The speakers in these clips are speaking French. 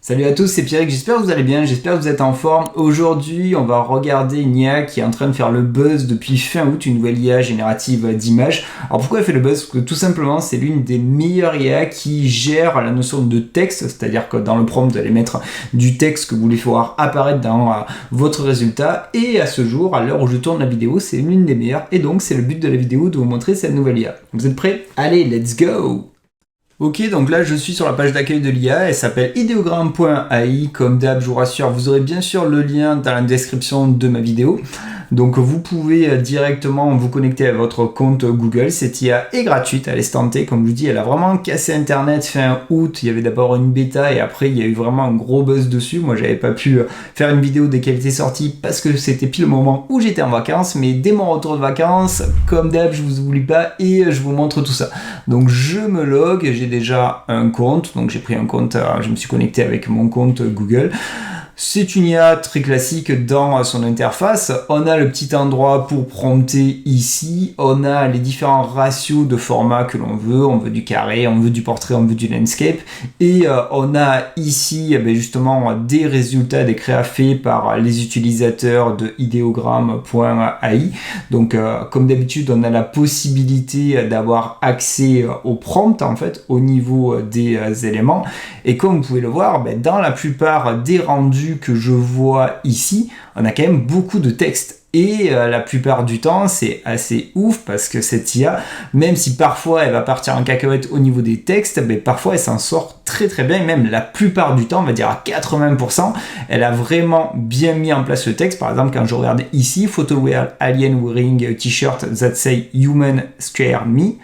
Salut à tous, c'est Pierrick, j'espère que vous allez bien, j'espère que vous êtes en forme. Aujourd'hui, on va regarder une IA qui est en train de faire le buzz depuis fin août, une nouvelle IA générative d'images. Alors pourquoi elle fait le buzz? Parce que tout simplement, c'est l'une des meilleures IA qui gère la notion de texte, c'est-à-dire que dans le prompt, vous allez mettre du texte que vous voulez voir apparaître dans votre résultat. Et à ce jour, à l'heure où je tourne la vidéo, c'est l'une des meilleures. Et donc, c'est le but de la vidéo de vous montrer cette nouvelle IA. Vous êtes prêts? Allez, let's go! Ok, donc là je suis sur la page d'accueil de l'IA, elle s'appelle ideogram.ai, comme d'hab, je vous rassure, vous aurez bien sûr le lien dans la description de ma vidéo. Donc vous pouvez directement vous connecter à votre compte Google. Cette IA est gratuite à l'instant T, comme je vous dis, elle a vraiment cassé internet fin août. Il y avait d'abord une bêta et après il y a eu vraiment un gros buzz dessus. Moi j'avais pas pu faire une vidéo dès qu'elle était sortie parce que c'était pile le moment où j'étais en vacances, mais dès mon retour de vacances, comme d'hab, je vous oublie pas et je vous montre tout ça. Donc je me log, j'ai déjà un compte, donc j'ai pris un compte, je me suis connecté avec mon compte Google. C'est une IA très classique dans son interface. On a le petit endroit pour prompter ici. On a les différents ratios de format que l'on veut. On veut du carré, on veut du portrait, on veut du landscape. Et on a ici justement des résultats des créas faits par les utilisateurs de ideogram.ai. Donc comme d'habitude, on a la possibilité d'avoir accès au prompt en fait au niveau des éléments. Et comme vous pouvez le voir, dans la plupart des rendus que je vois ici, on a quand même beaucoup de texte. Et la plupart du temps, c'est assez ouf parce que cette IA, même si parfois elle va partir en cacahuète au niveau des textes, parfois elle s'en sort très très bien. Et même la plupart du temps, on va dire à 80%, elle a vraiment bien mis en place le texte. Par exemple, quand je regarde ici, photo real alien wearing a t-shirt that say human scare me.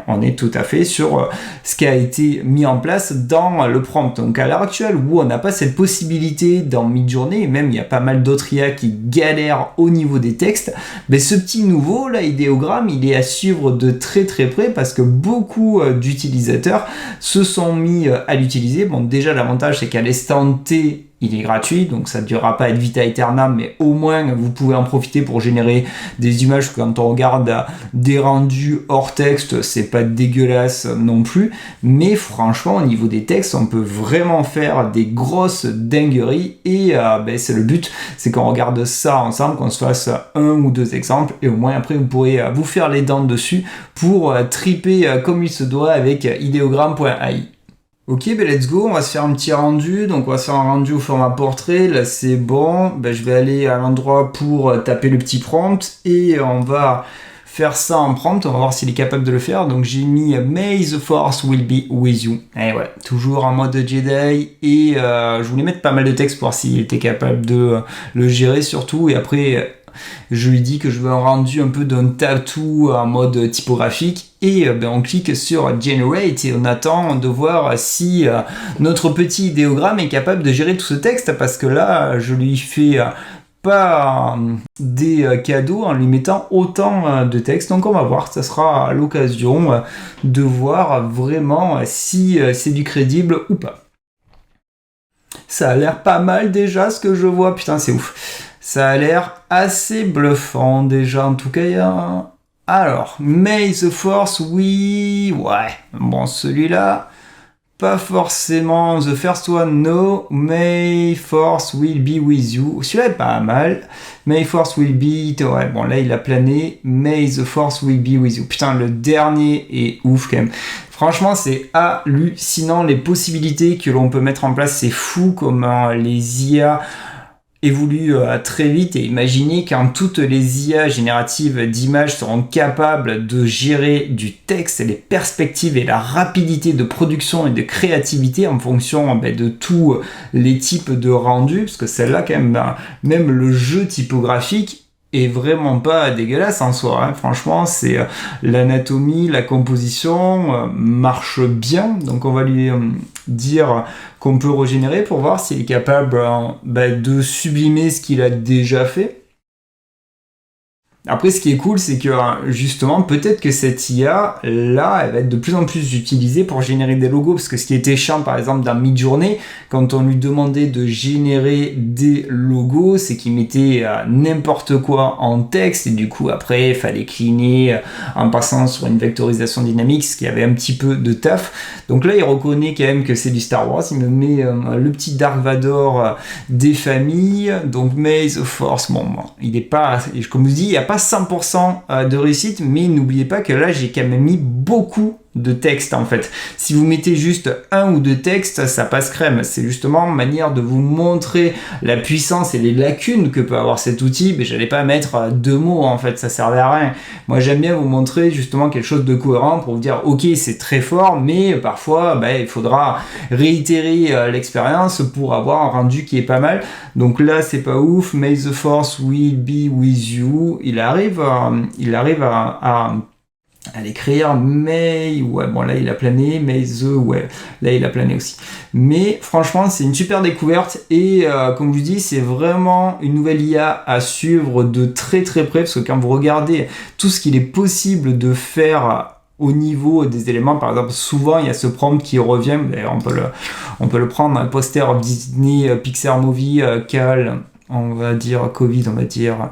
On est tout à fait sur ce qui a été mis en place dans le prompt. Donc à l'heure actuelle où on n'a pas cette possibilité dans Midjourney, et même il y a pas mal d'autres IA qui galèrent au niveau des textes, ce petit nouveau là, Ideogram, il est à suivre de très très près parce que beaucoup d'utilisateurs se sont mis à l'utiliser. Bon, déjà l'avantage c'est qu'à l'instant T, il est gratuit, donc ça ne durera pas ad vitam aeternam, mais au moins vous pouvez en profiter pour générer des images. Quand on regarde des rendus hors texte, c'est pas dégueulasse non plus, mais franchement au niveau des textes, on peut vraiment faire des grosses dingueries et c'est le but, c'est qu'on regarde ça ensemble, qu'on se fasse un ou deux exemples et au moins après vous pourrez vous faire les dents dessus pour triper comme il se doit avec ideogram.ai. Ok, let's go, on va se faire un petit rendu, donc on va se faire un rendu au format portrait, là c'est bon, je vais aller à l'endroit pour taper le petit prompt et on va faire ça en prompt, on va voir s'il est capable de le faire. Donc j'ai mis May the Force will be with you, et ouais, toujours en mode Jedi et je voulais mettre pas mal de texte pour voir s'il était capable de le gérer surtout et après... Je lui dis que je veux un rendu un peu d'un tattoo en mode typographique et on clique sur Generate et on attend de voir si notre petit idéogramme est capable de gérer tout ce texte parce que là je lui fais pas des cadeaux en lui mettant autant de texte. Donc on va voir, ça sera l'occasion de voir vraiment si c'est du crédible ou pas. Ça a l'air pas mal déjà ce que je vois, putain c'est ouf. Ça a l'air assez bluffant déjà, en tout cas il y a... Alors, May the Force, oui, ouais, bon celui-là, pas forcément, the first one, no, May Force will be with you, celui-là est pas mal, May Force will be, ouais, bon là il a plané, May the Force will be with you, putain le dernier est ouf quand même. Franchement, c'est hallucinant les possibilités que l'on peut mettre en place, c'est fou comment les IA évolue très vite et imaginez quand toutes les IA génératives d'images seront capables de gérer du texte, les perspectives et la rapidité de production et de créativité en fonction de tous les types de rendus, parce que celle-là quand même le jeu typographique est vraiment pas dégueulasse en soi, hein. Franchement c'est l'anatomie, la composition marche bien, donc on va lui dire qu'on peut régénérer pour voir s'il est capable de sublimer ce qu'il a déjà fait. Après, ce qui est cool, c'est que justement, peut-être que cette IA, là, elle va être de plus en plus utilisée pour générer des logos. Parce que ce qui était chiant, par exemple, dans Midjourney, quand on lui demandait de générer des logos, c'est qu'il mettait n'importe quoi en texte. Et du coup, après, il fallait cleaner en passant sur une vectorisation dynamique, ce qui avait un petit peu de taf. Donc là, il reconnaît quand même que c'est du Star Wars. Il me met le petit Dark Vador des familles. Donc, May the Force, bon, il n'est pas, comme je vous dis, il n'y a pas 100% de réussite, mais n'oubliez pas que là, j'ai quand même mis beaucoup de texte en fait. Si vous mettez juste un ou deux textes, ça passe crème. C'est justement une manière de vous montrer la puissance et les lacunes que peut avoir cet outil, mais j'allais pas mettre 2 mots en fait, ça servait à rien. Moi j'aime bien vous montrer justement quelque chose de cohérent pour vous dire ok c'est très fort, mais parfois il faudra réitérer l'expérience pour avoir un rendu qui est pas mal. Donc là c'est pas ouf. May the force will be with you. Il arrive à l'écrire, mais ouais bon là il a plané, mais ouais là il a plané aussi, mais franchement c'est une super découverte et comme je vous dis c'est vraiment une nouvelle IA à suivre de très très près, parce que quand vous regardez tout ce qu'il est possible de faire au niveau des éléments, par exemple souvent il y a ce prompt qui revient, on peut le prendre, un poster of Disney Pixar Movie Cal, on va dire Covid, on va dire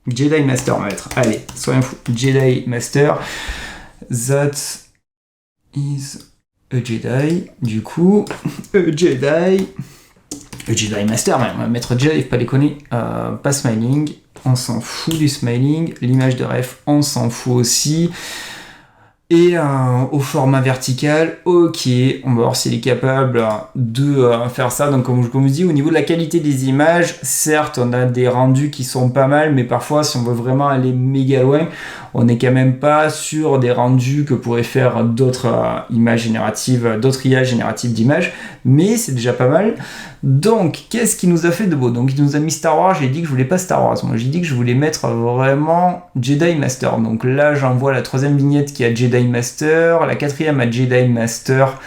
Jedi Master, on va mettre. Allez, soyons fous. Jedi Master. That is a Jedi. Du coup, a Jedi Master, on va mettre Jedi, faut pas déconner. Pas smiling. On s'en fout du smiling. L'image de ref, on s'en fout aussi. Et au format vertical, ok, on va voir s'il est capable de faire ça. Donc comme je vous dis, au niveau de la qualité des images, certes on a des rendus qui sont pas mal, mais parfois si on veut vraiment aller méga loin, on n'est quand même pas sur des rendus que pourraient faire d'autres images génératives, d'autres IA génératives d'images, mais c'est déjà pas mal. Donc qu'est-ce qui nous a fait de beau? Donc il nous a mis Star Wars, j'ai dit que je voulais pas Star Wars, moi j'ai dit que je voulais mettre vraiment Jedi Master. Donc là j'envoie la 3e vignette qui a Jedi Master, la 4e a Jedi Master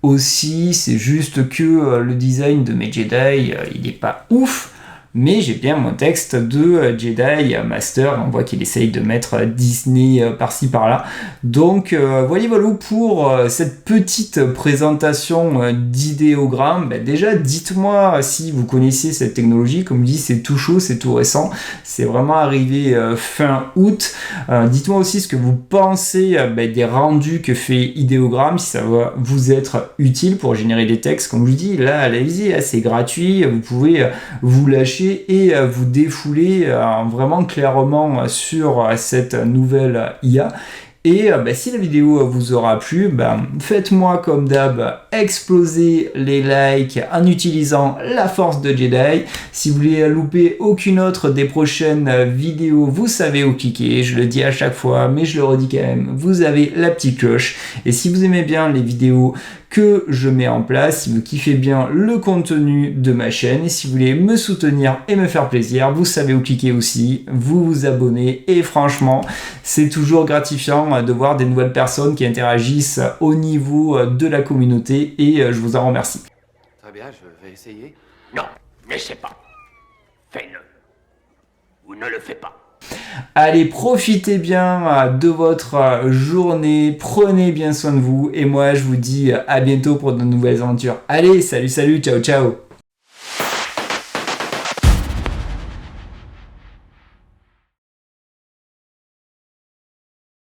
aussi. C'est juste que le design de mes Jedi il est pas ouf, mais j'ai bien mon texte de Jedi Master. On voit qu'il essaye de mettre Disney par-ci par-là. Donc voilà pour cette petite présentation d'idéogramme. Déjà dites-moi si vous connaissez cette technologie. Comme je dis, c'est tout chaud, c'est tout récent, c'est vraiment arrivé fin août. Dites-moi aussi ce que vous pensez des rendus que fait idéogramme, si ça va vous être utile pour générer des textes. Comme je vous dis, là allez-y, c'est gratuit, vous pouvez vous lâcher et vous défouler vraiment clairement sur cette nouvelle IA. Et si la vidéo vous aura plu, faites-moi comme d'hab exploser les likes en utilisant la force de Jedi. Si vous voulez louper aucune autre des prochaines vidéos, vous savez où cliquer. Je le dis à chaque fois, mais je le redis quand même, vous avez la petite cloche. Et si vous aimez bien les vidéos que je mets en place, si vous kiffez bien le contenu de ma chaîne, et si vous voulez me soutenir et me faire plaisir, vous savez où cliquer aussi, vous vous abonnez, et franchement c'est toujours gratifiant de voir des nouvelles personnes qui interagissent au niveau de la communauté, et je vous en remercie. Très bien, je vais essayer. Non, n'essaie pas. Fais-le. Ou ne le fais pas. Allez, profitez bien de votre journée, prenez bien soin de vous, et moi je vous dis à bientôt pour de nouvelles aventures. Allez, salut, ciao, ciao!